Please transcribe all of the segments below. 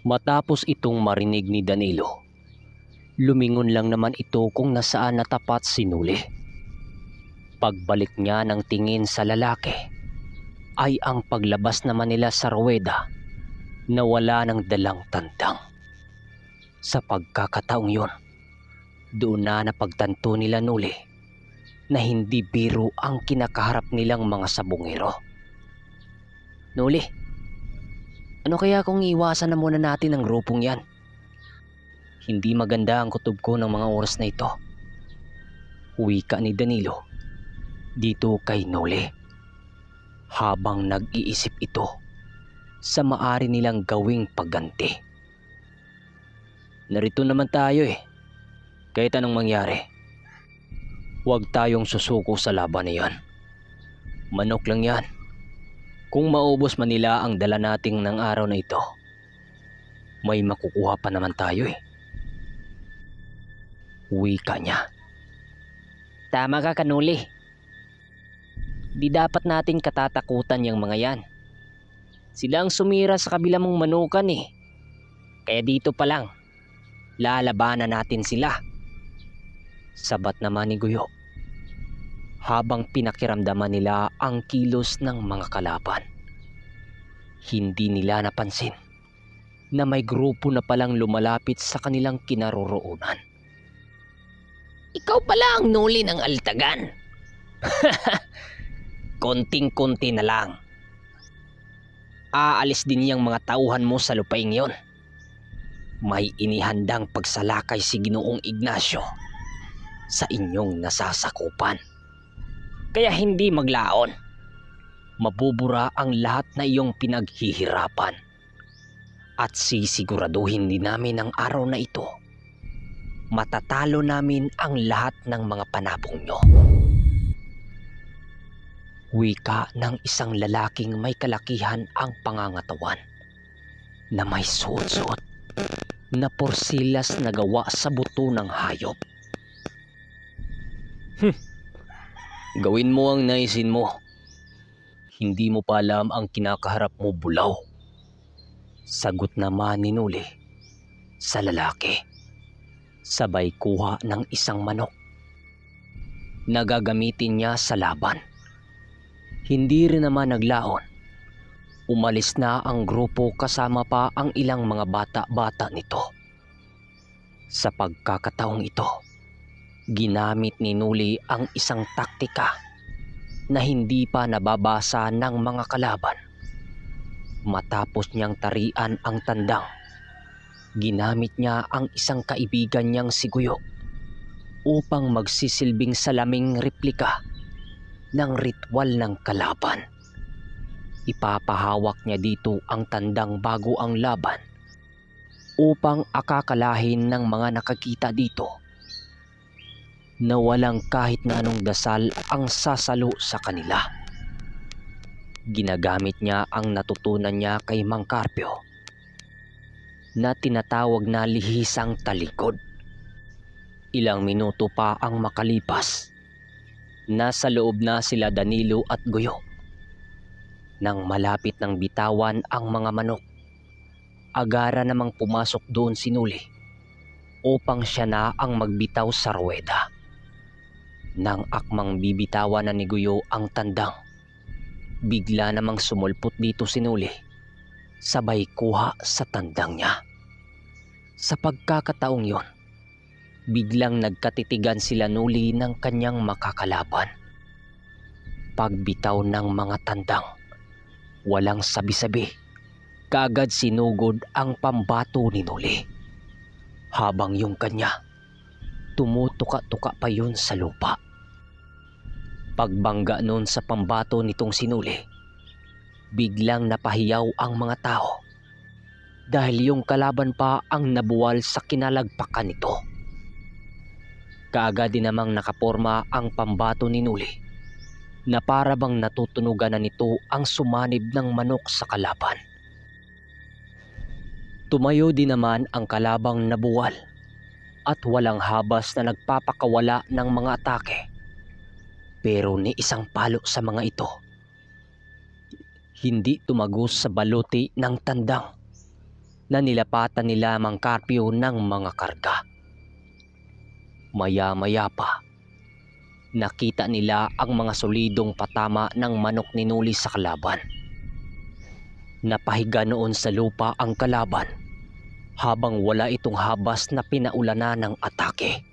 Matapos itong marinig ni Danilo, lumingon lang naman ito kung nasaan natapat si Nuli. Pagbalik niya ng tingin sa lalaki, ay ang paglabas naman nila sa ruweda na wala ng dalang tandang. Sa pagkakataong yun, doon na napagtanto nila Nuli na hindi biro ang kinakaharap nilang mga sabungero. Nuli, ano kaya kung iwasan na muna natin ang grupong yan? Hindi maganda ang kutob ko ng mga oras na ito. Wika ni Danilo dito kay Nuli, habang nag-iisip ito sa maari nilang gawing pagganti. Narito naman tayo kahit anong mangyari. Huwag tayong susuko sa laban na yan. Manok lang yan. Kung maubos man nila ang dala nating ng araw na ito, may makukuha pa naman tayo Wika niya. Tama ka, Kanuli. Di dapat natin katatakutan yung mga yan. Sila ang sumira sa kabila mong manukan Kaya dito pa lang, lalabanan natin sila. Sabat naman ni Guyo, habang pinakiramdaman nila ang kilos ng mga kalaban. Hindi nila napansin na may grupo na palang lumalapit sa kanilang kinaroroonan. Ikaw pala ang Nuli ng Altagan. Konting-konti na lang. Aalis din niyang mga tauhan mo sa lupaing yon. May inihandang pagsalakay si Ginoong Ignacio sa inyong nasasakupan. Kaya hindi maglaon. Mabubura ang lahat na iyong pinaghihirapan. At sisiguraduhin din namin ang araw na ito. Matatalo namin ang lahat ng mga panabong nyo. Wika ng isang lalaking may kalakihan ang pangangatawan, na may suot-suot na porsilas na gawa sa buto ng hayop. Gawin mo ang naisin mo. Hindi mo pa alam ang kinakaharap mo, bulaw. Sagot naman ni Nuli sa lalaki, sabay kuha ng isang manok na gagamitin niya sa laban. Hindi rin naman naglaon. Umalis na ang grupo kasama pa ang ilang mga bata-bata nito. Sa pagkakataong ito, ginamit ni Nuli ang isang taktika na hindi pa nababasa ng mga kalaban. Matapos niyang tarian ang tandang, ginamit niya ang isang kaibigan niyang si Guyo upang magsisilbing salaming replika ng ritual ng kalaban. Ipapahawak niya dito ang tandang bago ang laban upang akakalahin ng mga nakakita dito na walang kahit na anong dasal ang sasalo sa kanila. Ginagamit niya ang natutunan niya kay Mang Carpio na tinatawag na lihisang talikod. Ilang minuto pa ang makalipas, nasa loob na sila Danilo at Guyo. Nang malapit ng bitawan ang mga manok, agara namang pumasok doon si Nuli upang siya na ang magbitaw sa ruweda. Nang akmang bibitawan na ni Guyo ang tandang, bigla namang sumulpot dito si Nuli, sabay kuha sa tandang niya. Sa pagkakataong yon, biglang nagkatitigan sila Nuli ng kanyang makakalaban. Pagbitaw ng mga tandang, walang sabi-sabi, kaagad sinugod ang pambato ni Nuli. Habang yung kanya, tumutuka-tuka pa yun sa lupa. Pagbangga noon sa pambato nitong si Nuli, biglang napahiyaw ang mga tao dahil yung kalaban pa ang nabuwal sa kinalagpakan nito. Kaagad din namang nakaporma ang pambato ni Nuli na para bang natutunugan na nito ang sumanib ng manok sa kalaban. Tumayo din naman ang kalabang nabuwal at walang habas na nagpapakawala ng mga atake. Pero ni isang palo sa mga ito, hindi tumagos sa baluti ng tandang na nilapatan nila Mang Carpio ng mga karga. Maya-maya pa, nakita nila ang mga solidong patama ng manok ni Nuli sa kalaban. Napahiga noon sa lupa ang kalaban habang wala itong habas na pinaulana ng atake.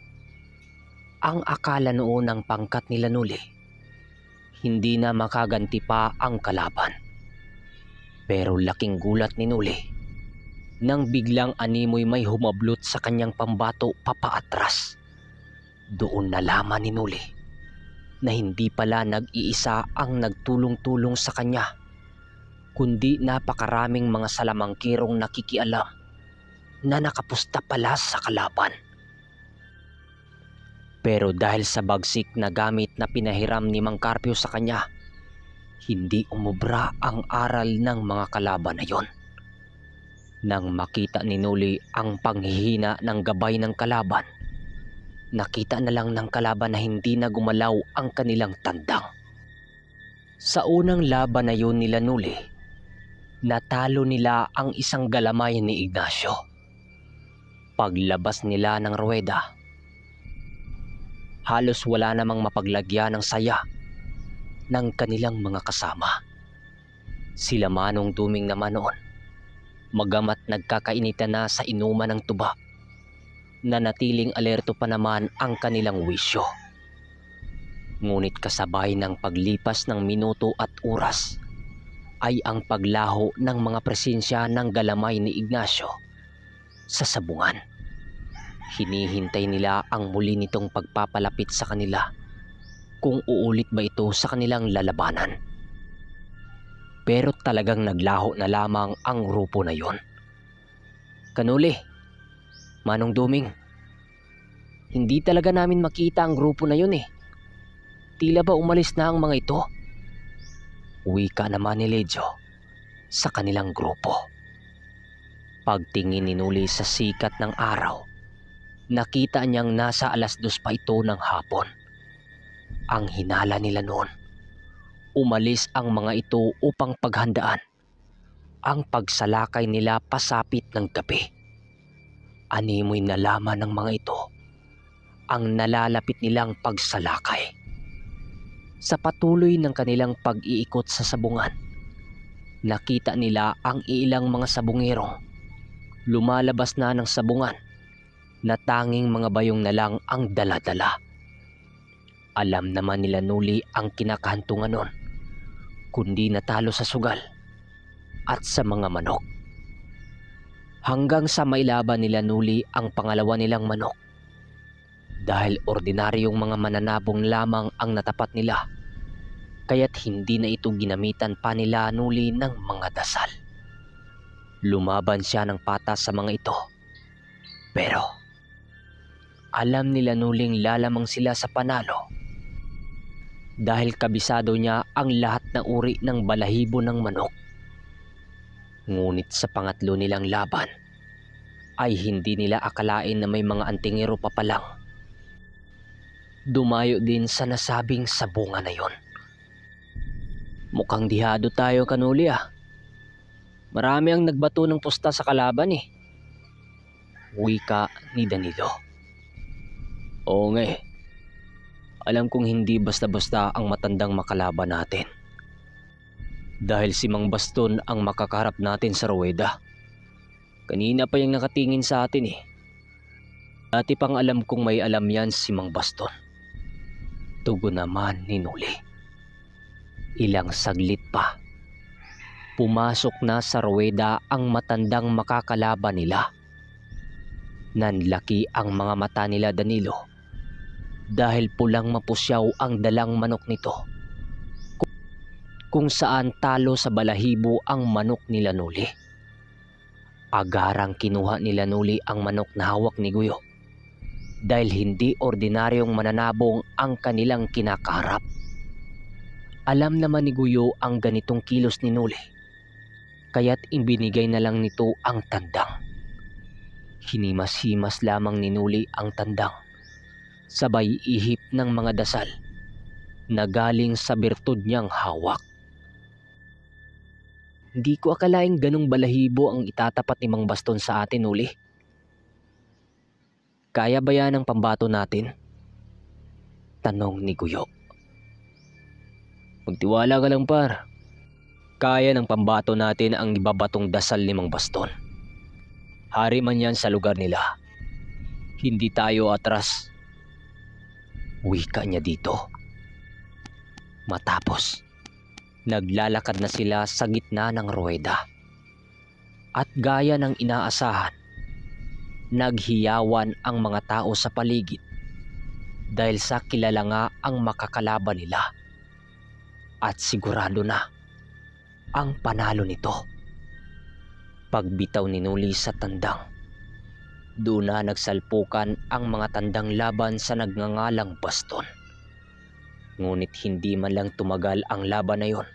Ang akala noon ng pangkat nila Nuli, hindi na makaganti pa ang kalaban. Pero laking gulat ni Nuli nang biglang animoy may humablot sa kanyang pambato papaatras. Doon nalaman ni Nuli na hindi pala nag-iisa ang nagtulong-tulong sa kanya, kundi napakaraming mga salamangkirong nakikialam na nakapusta pala sa kalaban. Pero dahil sa bagsik na gamit na pinahiram ni Mang Carpio sa kanya, hindi umubra ang aral ng mga kalaban na yon. Nang makita ni Nuli ang panghihina ng gabay ng kalaban, nakita na lang ng kalaban na hindi na gumalaw ang kanilang tandang. Sa unang laban na yun nila Nuli, natalo nila ang isang galamay ni Ignacio. Paglabas nila ng ruweda, halos wala namang mapaglagyan ng saya ng kanilang mga kasama. Sila Manong Duming naman noon, magamat nagkakainitan na sa inuman ng tuba, nanatiling alerto pa naman ang kanilang wisyo. Ngunit kasabay ng paglipas ng minuto at oras ay ang paglaho ng mga presensya ng galamay ni Ignacio sa sabungan. Hinihintay nila ang muli nitong pagpapalapit sa kanila, kung uulit ba ito sa kanilang lalabanan. Pero talagang naglaho na lamang ang grupo na yon. Kanuli, Manong Duming, hindi talaga namin makita ang grupo na yun eh. Tila ba umalis na ang mga ito? Wika naman ni Ledyo sa kanilang grupo. Pagtingin ni Nuli sa sikat ng araw, nakita niyang nasa 2:00 pa ito ng hapon. Ang hinala nila noon, umalis ang mga ito upang paghandaan ang pagsalakay nila pasapit ng gabi. Animoy nalaman ng mga ito ang nalalapit nilang pagsalakay. Sa patuloy ng kanilang pag-iikot sa sabungan, nakita nila ang ilang mga sabungerong lumalabas na ng sabungan na tanging mga bayong na lang ang dala-dala. Alam naman nila Nuli ang kinakahantungan nun, kundi natalo sa sugal at sa mga manok. Hanggang sa mailaban nila Nuli ang pangalawa nilang manok. Dahil ordinaryong mga mananabong lamang ang natapat nila, kaya't hindi na ito ginamitan pa nila Nuli ng mga dasal. Lumaban siya ng patas sa mga ito. Pero alam nila Nuling lalamang sila sa panalo dahil kabisado niya ang lahat na uri ng balahibo ng manok. Ngunit sa pangatlo nilang laban ay hindi nila akalain na may mga antingero pa palang dumayo din sa nasabing sabungan na yon. Mukhang dihado tayo, Kanuli ah. Marami ang nagbato ng pusta sa kalaban eh. Wika ni Danilo. Oo nga eh. Alam kong hindi basta-basta ang matandang makalaban natin. Dahil si Mang Baston ang makakarap natin sa ruweda. Kanina pa yung nakatingin sa atin eh. Dati pang alam kong may alam yan si Mang Baston. Tugon naman ni Nuli. Ilang saglit pa, pumasok na sa ruweda ang matandang makakalaban nila. Nanlaki ang mga mata nila Danilo dahil pulang mapusyaw ang dalang manok nito, kung saan talo sa balahibo ang manok nila Nuli. Agarang kinuha nila Nuli ang manok na hawak ni Guyo dahil hindi ordinaryong mananabong ang kanilang kinakaharap. Alam naman ni Guyo ang ganitong kilos ni Nuli, kaya't ibinigay na lang nito ang tandang. Hinimas-himas lamang ni Nuli ang tandang, sabay ihip ng mga dasal na galing sa birtud niyang hawak. Hindi ko akalaing ganong balahibo ang itatapat ni Mang Baston sa atin, Uli. Kaya ba yan ang pambato natin? Tanong ni Guyo. Magtiwala ka lang, par. Kaya ng pambato natin ang ibabatong dasal ni Mang Baston. Hari man yan sa lugar nila. Hindi tayo atras. Wika niya dito. Matapos, naglalakad na sila sa gitna ng ruweda. At gaya ng inaasahan, naghiyawan ang mga tao sa paligid dahil sa kilala nga ang makakalaban nila. At sigurado na ang panalo nito. Pagbitaw ni Nuli sa tandang, doon na nagsalpukan ang mga tandang laban sa nagngangalang Baston. Ngunit hindi man lang tumagal ang laban na yon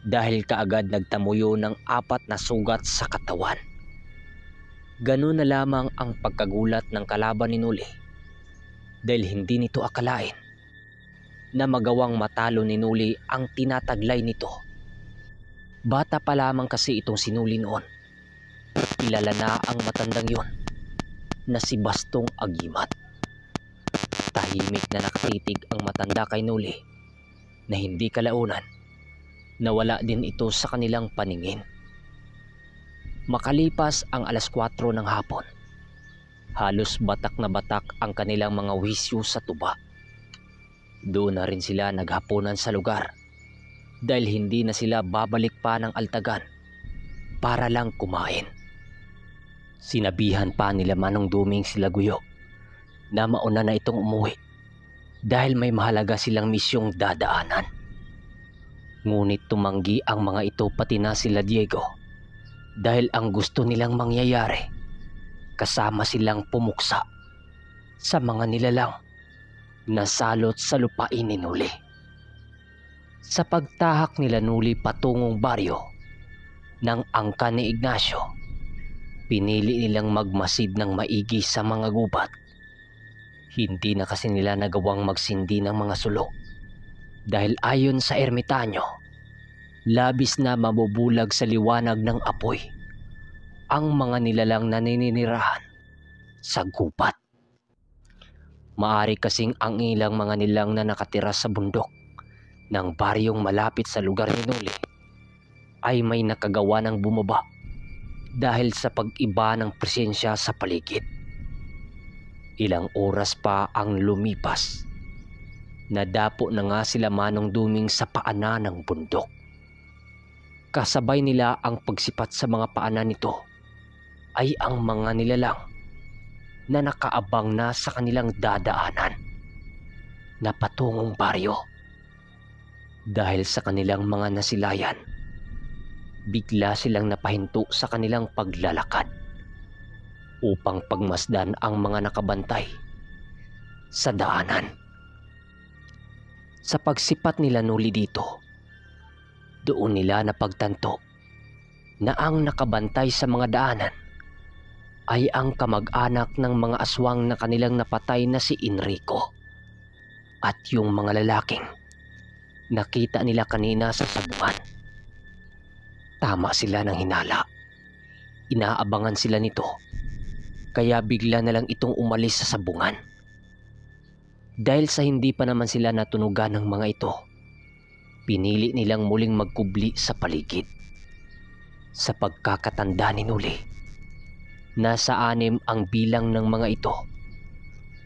dahil kaagad nagtamuyo ng 4 na sugat sa katawan. Ganun na lamang ang pagkagulat ng kalaban ni Nuli dahil hindi nito akalain na magawang matalo ni Nuli ang tinataglay nito. Bata pa lamang kasi itong si Nuli noon. Kilala na ang matandang yon na si Bastong Agimat. Tahimik na nakatitig ang matanda kay Nuli na hindi kalaunan nawala din ito sa kanilang paningin. Makalipas ang 4:00 ng hapon, halos batak na batak ang kanilang mga wisyo sa tuba. Doon na rin sila naghapunan sa lugar dahil hindi na sila babalik pa ng Altagan para lang kumain. Sinabihan pa nila Manong Duming sila Guyo na mauna na itong umuwi dahil may mahalaga silang misyong dadaanan. Ngunit tumanggi ang mga ito pati na sila Diego dahil ang gusto nilang mangyayari kasama silang pumuksa sa mga nilalang na salot sa lupain ni Nuli. Sa pagtahak nila Nuli patungong baryo ng angkan ni Ignacio, pinili nilang magmasid ng maigi sa mga gubat. Hindi na kasi nila nagawang magsindi ng mga sulok dahil ayon sa ermitanyo, labis na mabubulag sa liwanag ng apoy ang mga nilalang naninirahan sa gubat. Maari kasing ang ilang mga nilang na nakatira sa bundok ng baryong malapit sa lugar ni Nuli ay may nakagawa ng bumaba dahil sa pag-iba ng presensya sa paligid. Ilang oras pa ang lumipas, nadapo na nga sila Manong Duming sa paanan ng bundok. Kasabay nila ang pagsipat sa mga paanan nito ay ang mga nilalang na nakaabang na sa kanilang dadaanan na patungong baryo. Dahil sa kanilang mga nasilayan, bigla silang napahinto sa kanilang paglalakad upang pagmasdan ang mga nakabantay sa daanan. Sa pagsipat nila Nuli dito, doon nila napagtanto na ang nakabantay sa mga daanan ay ang kamag-anak ng mga aswang na kanilang napatay na si Enrico at yung mga lalaking nakita nila kanina sa sabungan. Tama sila ng hinala. Inaabangan sila nito, kaya bigla na lang itong umalis sa sabungan. Dahil sa hindi pa naman sila natunugan ng mga ito, pinili nilang muling magkubli sa paligid. Sa pagkakatanda ni Nuli, nasa 6 ang bilang ng mga ito,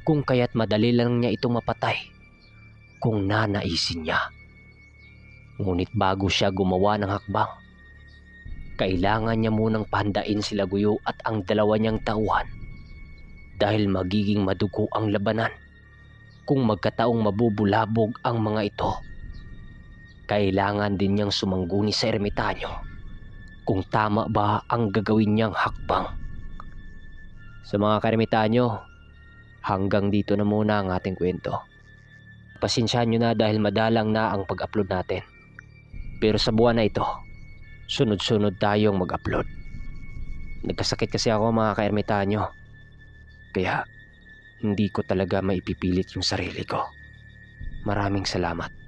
kung kaya't madali lang niya itong mapatay kung nanaisin niya. Ngunit bago siya gumawa ng hakbang, kailangan niya munang pahandain sila Guyo at ang 2 niyang tauhan dahil magiging madugo ang labanan kung magkataong mabubulabog ang mga ito. Kailangan din niyang sumangguni sa ermitanyo kung tama ba ang gagawin niyang hakbang. Sa mga kaermitanyo, hanggang dito na muna ang ating kwento. Pasensyahan nyo na dahil madalang na ang pag-upload natin. Pero sa buwan na ito, sunod-sunod tayong mag-upload. Nagkasakit kasi ako mga kaermitanyo, kaya hindi ko talaga maipipilit yung sarili ko. Maraming salamat.